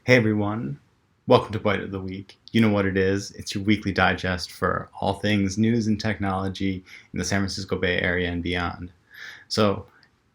Hey everyone, welcome to Byte of the Week. You know what it is. It's your weekly digest for all things news and technology in the San Francisco Bay Area and beyond. So,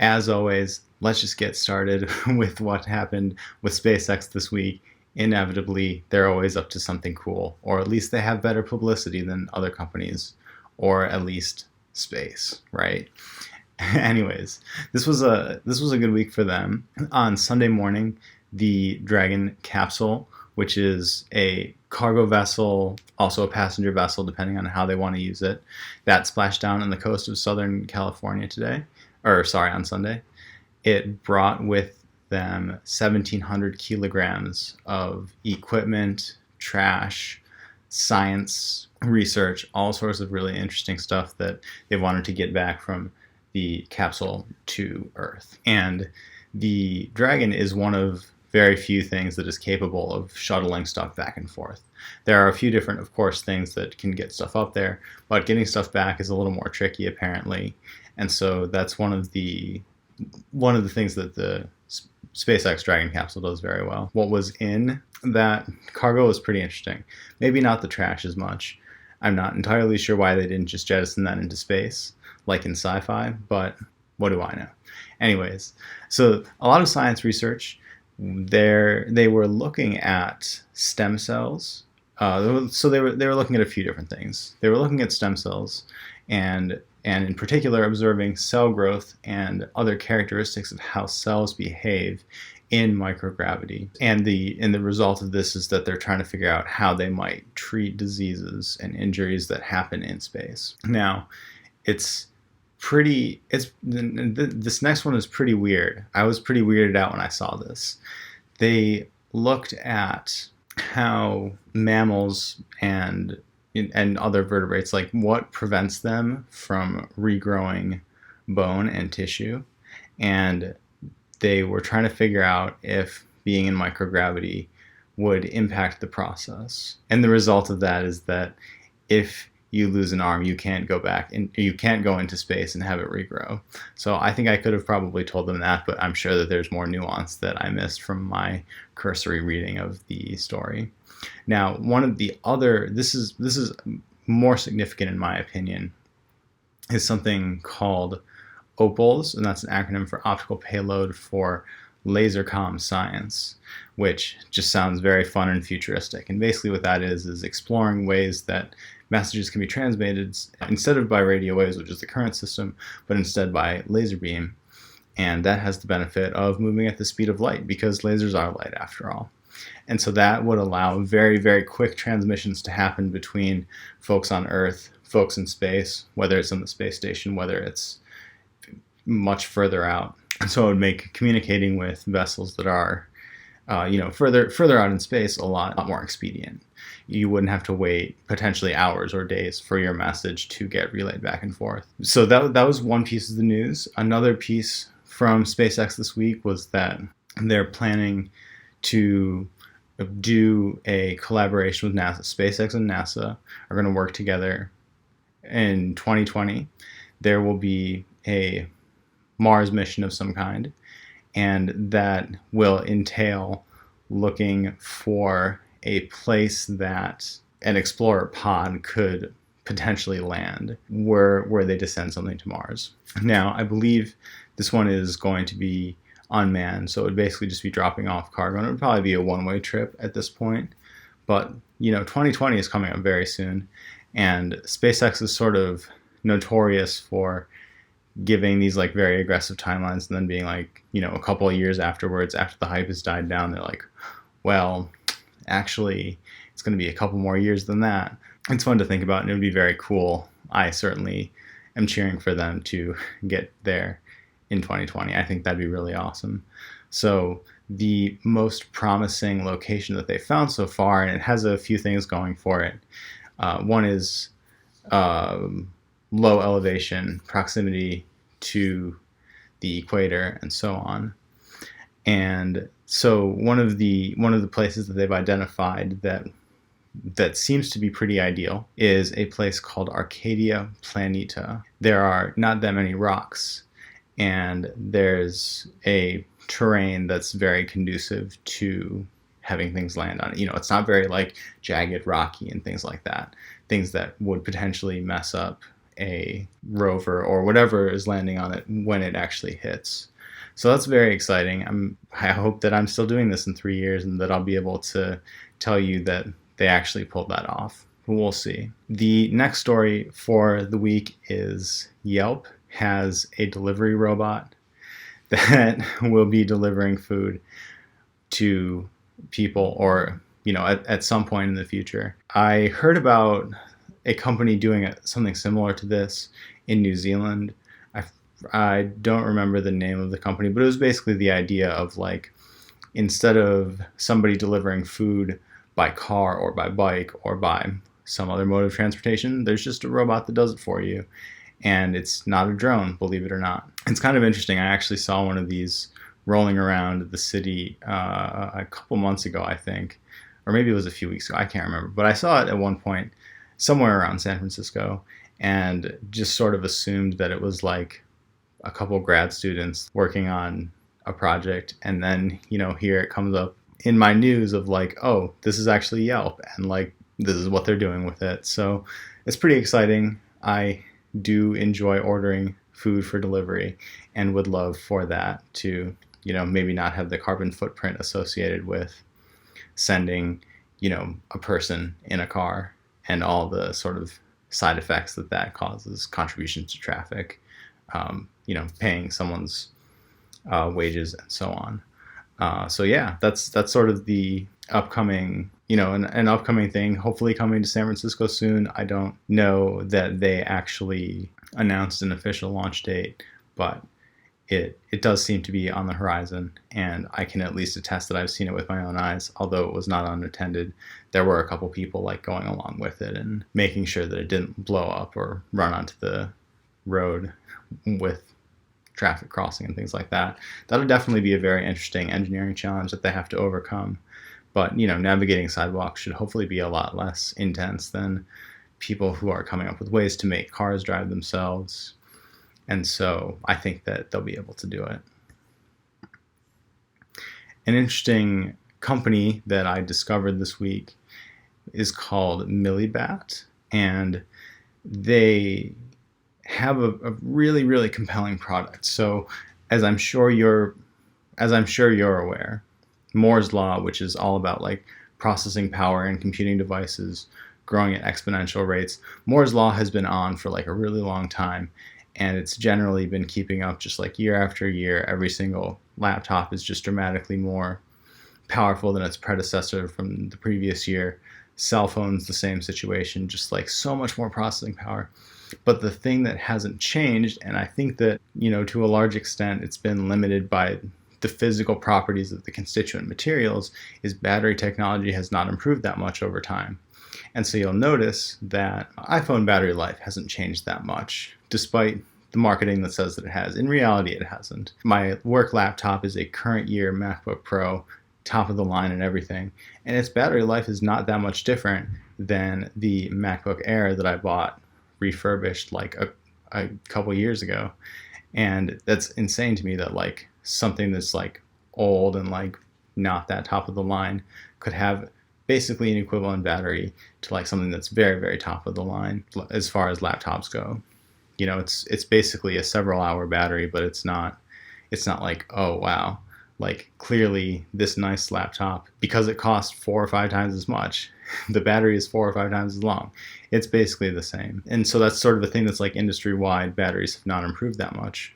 as always, let's just get started with what happened with SpaceX this week. Inevitably, they're always up to something cool, or at least they have better publicity than other companies, or at least space, right? Anyways, this was a good week for them. On Sunday morning, the Dragon capsule, which is a cargo vessel, also a passenger vessel, depending on how they want to use it, that splashed down on the coast of Southern California today, or sorry, on Sunday. It brought with them 1,700 kilograms of equipment, trash, science, research, all sorts of really interesting stuff that they wanted to get back from the capsule to Earth. And the Dragon is one of very few things that is capable of shuttling stuff back and forth. There are a few different, of course, things that can get stuff up there, but getting stuff back is a little more tricky, apparently. And so that's one of the things that the SpaceX Dragon capsule does very well. What was in that cargo was pretty interesting. Maybe not the trash as much. I'm not entirely sure why they didn't just jettison that into space, like in sci-fi, but what do I know? Anyways, so a lot of science research. They were looking at stem cells. So they were looking at a few different things. They were looking at stem cells, and in particular observing cell growth and other characteristics of how cells behave in microgravity. And the result of this is that they're trying to figure out how they might treat diseases and injuries that happen in space. Now, this next one is pretty weird. I was pretty weirded out when I saw this. They looked at how mammals and other vertebrates, like what prevents them from regrowing bone and tissue, and they were trying to figure out if being in microgravity would impact the process. And the result of that is that if you lose an arm, you can't go back and you can't go into space and have it regrow. So I think I could have probably told them that, but I'm sure that there's more nuance that I missed from my cursory reading of the story. Now, one of the other, this is more significant in my opinion, is something called OPALS, and that's an acronym for Optical Payload for Laser Comm Science, which just sounds very fun and futuristic. And basically what that is exploring ways that messages can be transmitted instead of by radio waves, which is the current system, but instead by laser beam. And that has the benefit of moving at the speed of light, because lasers are light after all. And so that would allow very, very quick transmissions to happen between folks on Earth, folks in space, whether it's on the space station, whether it's much further out. And so it would make communicating with vessels that are further out in space a lot more expedient. You wouldn't have to wait potentially hours or days for your message to get relayed back and forth. So that was one piece of the news. Another piece from SpaceX this week was that they're planning to do a collaboration with NASA. SpaceX and NASA are going to work together in 2020. There will be a Mars mission of some kind, and that will entail looking for a place that an explorer pod could potentially land where they descend something to Mars. Now, I believe this one is going to be unmanned, so it would basically just be dropping off cargo, and it would probably be a one-way trip at this point. But 2020 is coming up very soon, and SpaceX is sort of notorious for giving these like very aggressive timelines and then being like, a couple of years afterwards, after the hype has died down, they're like, well, actually it's going to be a couple more years than that. It's fun to think about, and it would be very cool. I certainly am cheering for them to get there in 2020. I think that'd be really awesome. So the most promising location that they found so far, and it has a few things going for it. One is low elevation, proximity to the equator, and so on. And so one of the places that they've identified that seems to be pretty ideal is a place called Arcadia Planeta. There are not that many rocks, and there's a terrain that's very conducive to having things land on it. It's not very like jagged, rocky, and things like that. Things that would potentially mess up a rover or whatever is landing on it when it actually hits. So that's very exciting. I hope that I'm still doing this in 3 years and that I'll be able to tell you that they actually pulled that off. We'll see. The next story for the week is Yelp has a delivery robot that will be delivering food to people, or at some point in the future. I heard about a company doing something similar to this in New Zealand. I don't remember the name of the company, but it was basically the idea of like, instead of somebody delivering food by car or by bike or by some other mode of transportation, there's just a robot that does it for you. And it's not a drone, believe it or not. It's kind of interesting. I actually saw one of these rolling around the city a couple months ago, I think, or maybe it was a few weeks ago. I can't remember. But I saw it at one point somewhere around San Francisco and just sort of assumed that it was like a couple grad students working on a project. And then, here it comes up in my news of like, oh, this is actually Yelp, and like, this is what they're doing with it. So it's pretty exciting. I do enjoy ordering food for delivery and would love for that to, maybe not have the carbon footprint associated with sending, a person in a car and all the sort of side effects that causes, contributions to traffic, paying someone's wages and so on. So yeah, that's sort of the upcoming, an upcoming thing, hopefully coming to San Francisco soon. I don't know that they actually announced an official launch date, but it does seem to be on the horizon, and I can at least attest that I've seen it with my own eyes. Although it was not unattended, there were a couple people like going along with it and making sure that it didn't blow up or run onto the road with traffic crossing and things like that. That'll definitely be a very interesting engineering challenge that they have to overcome. But, navigating sidewalks should hopefully be a lot less intense than people who are coming up with ways to make cars drive themselves. And so I think that they'll be able to do it. An interesting company that I discovered this week is called Millibatt, and they have a really, really compelling product. So as I'm sure you're aware, Moore's law, which is all about like processing power and computing devices growing at exponential rates, Moore's law has been on for like a really long time, and it's generally been keeping up just like year after year. Every single laptop is just dramatically more powerful than its predecessor from the previous year. Cell phones, the same situation, just like so much more processing power. But the thing that hasn't changed, and I think that, to a large extent, it's been limited by the physical properties of the constituent materials, is battery technology has not improved that much over time. And so you'll notice that iPhone battery life hasn't changed that much, despite the marketing that says that it has. In reality, it hasn't. My work laptop is a current year MacBook Pro, top of the line and everything, and its battery life is not that much different than the MacBook Air that I bought refurbished like a couple years ago. And that's insane to me that like something that's like old and like not that top of the line could have basically an equivalent battery to like something that's very, very top of the line as far as laptops go. It's basically a several hour battery, but it's not like, oh wow, like clearly this nice laptop, because it costs 4 or 5 times as much, the battery is 4 or 5 times as long. It's basically the same. And so that's sort of a thing that's like industry-wide. Batteries have not improved that much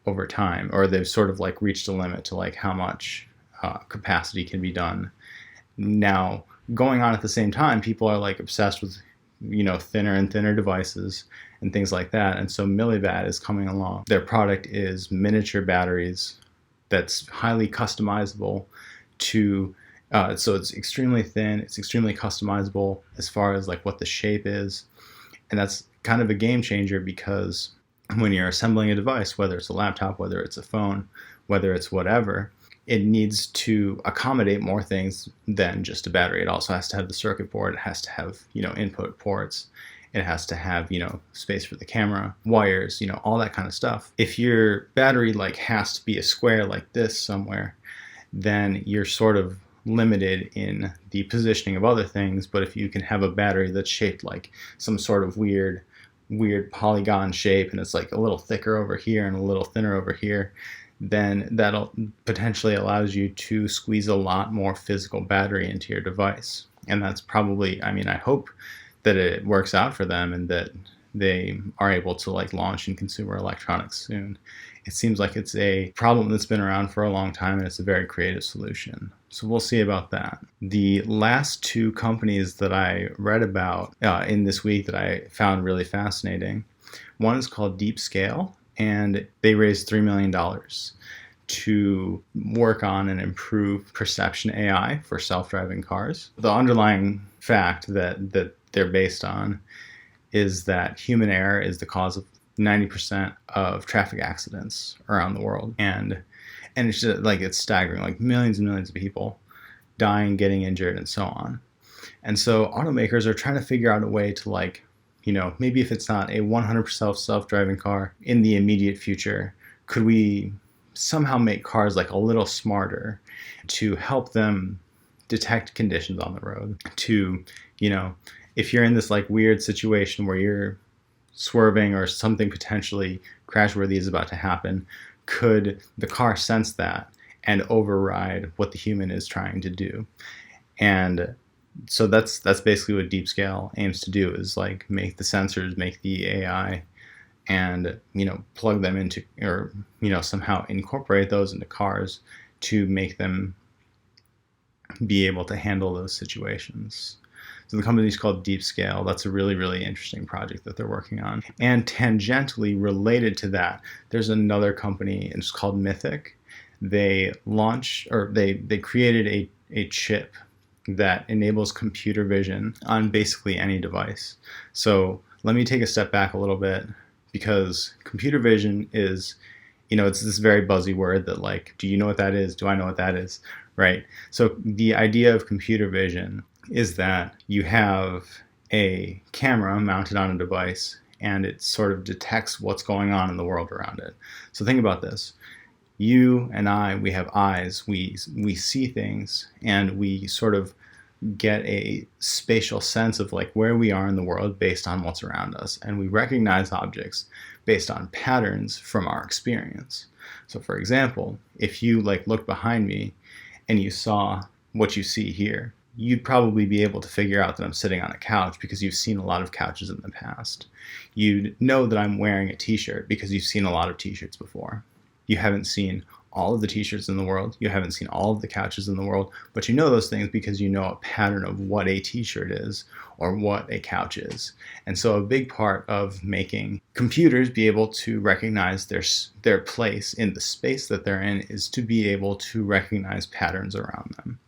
over time, or they've sort of like reached a limit to like how much capacity can be done. Now, going on at the same time, people are like obsessed with, thinner and thinner devices and things like that. And so Millibatt is coming along. Their product is miniature batteries that's highly customizable to so it's extremely thin, it's extremely customizable as far as like what the shape is. And that's kind of a game changer, because when you're assembling a device, whether it's a laptop, whether it's a phone, whether it's whatever, it needs to accommodate more things than just a battery. It also has to have the circuit board, it has to have, input ports, it has to have, space for the camera, wires, all that kind of stuff. If your battery like has to be a square like this somewhere, then you're sort of limited in the positioning of other things, but if you can have a battery that's shaped like some sort of weird polygon shape, and it's like a little thicker over here and a little thinner over here, then that'll potentially allows you to squeeze a lot more physical battery into your device. And that's probably, I mean, I hope that it works out for them and that they are able to like launch in consumer electronics soon. It seems like it's a problem that's been around for a long time, and it's a very creative solution. So we'll see about that. The last two companies that I read about in this week that I found really fascinating, one is called DeepScale, and they raised $3 million to work on and improve perception AI for self-driving cars. The underlying fact that they're based on is that human error is the cause of 90% of traffic accidents around the world. And it's just like, it's staggering, like millions and millions of people dying, getting injured, and so on. And so automakers are trying to figure out a way to, like, you know, maybe if it's not a 100% self-driving car in the immediate future, could we somehow make cars like a little smarter to help them detect conditions on the road, to, you know, if you're in this like weird situation where you're swerving or something potentially crashworthy is about to happen, could the car sense that and override what the human is trying to do? And so that's basically what DeepScale aims to do, is like make the sensors, make the AI, and, you know, plug them into, or, you know, somehow incorporate those into cars to make them be able to handle those situations. So the company is called DeepScale. That's a really, really interesting project that they're working on. And tangentially related to that, there's another company, and it's called Mythic. They launched, or they created a chip that enables computer vision on basically any device. So let me take a step back a little bit, because computer vision is, you know, it's this very buzzy word that, like, do you know what that is? Do I know what that is? Right? So the idea of computer vision is that you have a camera mounted on a device, and it sort of detects what's going on in the world around it. So think about this. You and I, we have eyes, we see things, and we sort of get a spatial sense of like where we are in the world based on what's around us, and we recognize objects based on patterns from our experience. So for example, if you like looked behind me and you saw what you see here, you'd probably be able to figure out that I'm sitting on a couch because you've seen a lot of couches in the past. You'd know that I'm wearing a t-shirt because you've seen a lot of t-shirts before. You haven't seen all of the t-shirts in the world, you haven't seen all of the couches in the world, but you know those things because you know a pattern of what a t-shirt is or what a couch is. And so a big part of making computers be able to recognize their place in the space that they're in is to be able to recognize patterns around them.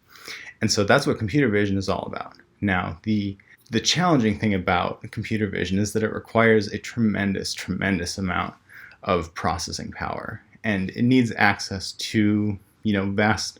And so that's what computer vision is all about. Now, the challenging thing about computer vision is that it requires a tremendous, tremendous amount of processing power. And it needs access to, you know, vast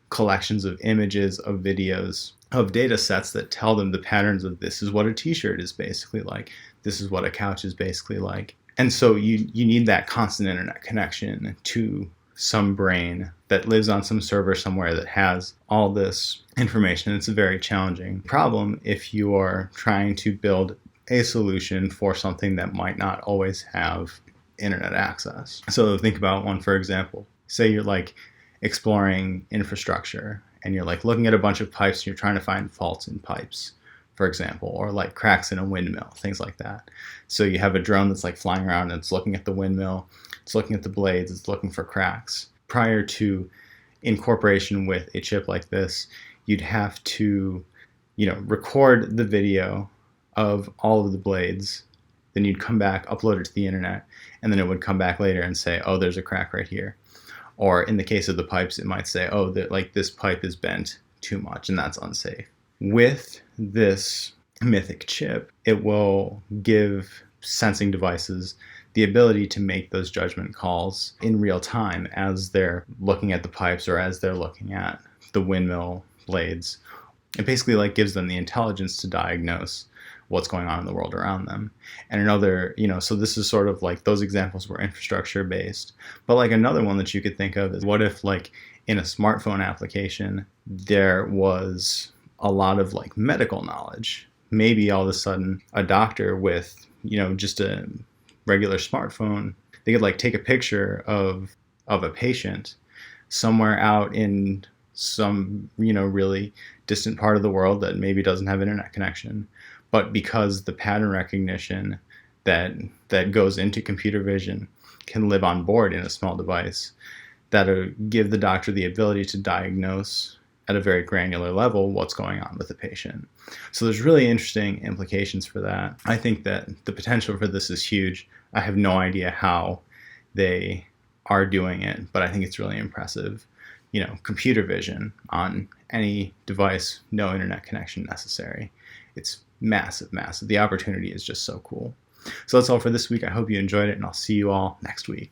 collections of images, of videos, of data sets that tell them the patterns of this is what a t-shirt is basically like, this is what a couch is basically like. And so you need that constant internet connection to some brain that lives on some server somewhere that has all this information. It's a very challenging problem if you are trying to build a solution for something that might not always have internet access. So think about one, for example. Say you're like exploring infrastructure and you're like looking at a bunch of pipes and you're trying to find faults in pipes, for example, or like cracks in a windmill, things like that. So you have a drone that's like flying around and it's looking at the windmill, it's looking at the blades, it's looking for cracks. Prior to incorporation with a chip like this, you'd have to, you know, record the video of all of the blades. Then you'd come back, upload it to the internet, and then it would come back later and say, oh, there's a crack right here. Or in the case of the pipes, it might say, oh, like this pipe is bent too much and that's unsafe. With this Mythic chip, it will give sensing devices the ability to make those judgment calls in real time as they're looking at the pipes or as they're looking at the windmill blades. It basically like gives them the intelligence to diagnose what's going on in the world around them. And another, you know, so this is sort of like those examples were infrastructure based. But like another one that you could think of is, what if like in a smartphone application, there was a lot of like medical knowledge. Maybe all of a sudden a doctor with, just a regular smartphone, they could like take a picture of a patient somewhere out in some, really distant part of the world that maybe doesn't have internet connection. But because the pattern recognition that goes into computer vision can live on board in a small device, that'll give the doctor the ability to diagnose at a very granular level what's going on with the patient. So there's really interesting implications for that. I think that the potential for this is huge. I have no idea how they are doing it, but I think it's really impressive. Computer vision on any device, no internet connection necessary. It's massive, massive. The opportunity is just so cool. So that's all for this week. I hope you enjoyed it, and I'll see you all next week.